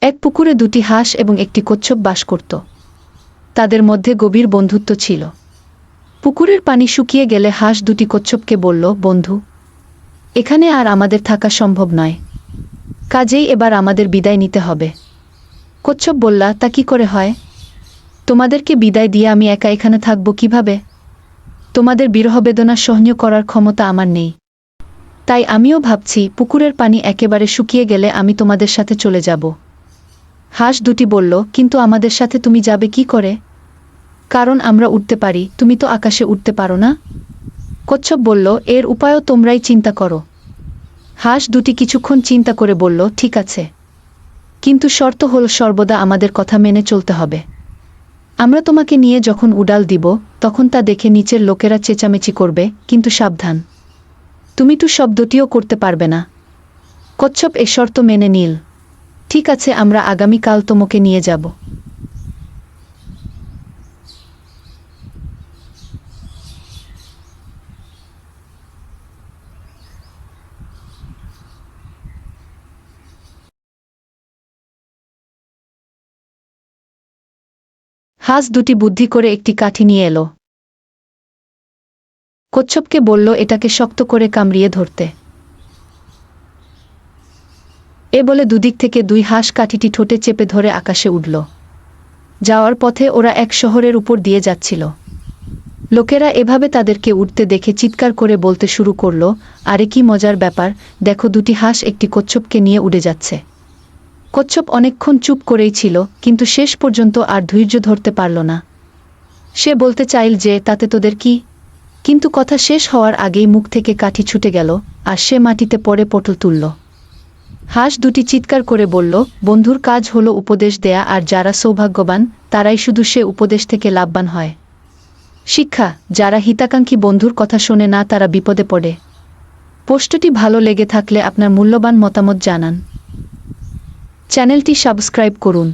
এক পুকুরে দুটি হাঁস এবং একটি কচ্ছপ বাস করত। তাদের মধ্যে গভীর বন্ধুত্ব ছিল। পুকুরের পানি শুকিয়ে গেলে হাঁস দুটি কচ্ছপকে বলল, বন্ধু, এখানে আর আমাদের থাকা সম্ভব নয়, কাজেই এবার আমাদের বিদায় নিতে হবে। কচ্ছপ বলল, তা কি করে হয়? তোমাদেরকে বিদায় দিয়ে আমি একা এখানে থাকব কিভাবে? তোমাদের বিরহবেদনা সহ্য করার ক্ষমতা আমার নেই। তাই আমিও ভাবছি পুকুরের পানি একেবারে শুকিয়ে গেলে আমি তোমাদের সাথে চলে যাব। হাঁস দুটি বলল, কিন্তু আমাদের সাথে তুমি যাবে কি করে? কারণ আমরা উড়তে পারি, তুমি তো আকাশে উঠতে পারো না। কচ্ছপ বলল, এর উপায়ও তোমরাই চিন্তা করো। হাঁস দুটি কিছুক্ষণ চিন্তা করে বলল, ঠিক আছে, কিন্তু শর্ত হল সর্বদা আমাদের কথা মেনে চলতে হবে। আমরা তোমাকে নিয়ে যখন উড়াল দিব তখন তা দেখে নিচের লোকেরা চেঁচামেচি করবে, কিন্তু সাবধান, তুমি তো শব্দটিও করতে পারবে না। কচ্ছপ এ শর্ত মেনে নিল। ঠিক আছে, আমরা আগামীকাল তোমাকে নিয়ে যাব। হাঁস দুটি বুদ্ধি করে একটি কাঠি নিয়ে এলো। কচ্ছপকে বলল, এটাকে শক্ত করে কামড়িয়ে ধরতে। এ বলে দুদিক থেকে দুই হাঁস কাঠিটি ঠোঁটে চেপে ধরে আকাশে উঠল। যাওয়ার পথে ওরা এক শহরের উপর দিয়ে যাচ্ছিল। লোকেরা এভাবে তাদেরকে উঠতে দেখে চিৎকার করে বলতে শুরু করল, আরে কি মজার ব্যাপার, দেখো দুটি হাঁস একটি কচ্ছপকে নিয়ে উড়ে যাচ্ছে। কচ্ছপ অনেকক্ষণ চুপ করেই ছিল, কিন্তু শেষ পর্যন্ত আর ধৈর্য ধরতে পারল না। সে বলতে চাইল যে, তাতে তোদের কি? কিন্তু কথা শেষ হওয়ার আগেই মুখ থেকে কাঠি ছুটে গেল, আর সে মাটিতে পড়ে পটল তুলল। হাঁস দুটি চিৎকার করে বলল, বন্ধুর কাজ হলো উপদেশ দেয়া, আর যারা সৌভাগ্যবান তারাই শুধু সে উপদেশ থেকে লাভবান হয়। শিক্ষা, যারা হিতাকাঙ্ক্ষী বন্ধুর কথা শোনে না তারা বিপদে পড়ে। পোস্টটি ভালো লেগে থাকলে আপনার মূল্যবান মতামত জানান। চ্যানেলটি সাবস্ক্রাইব করুন।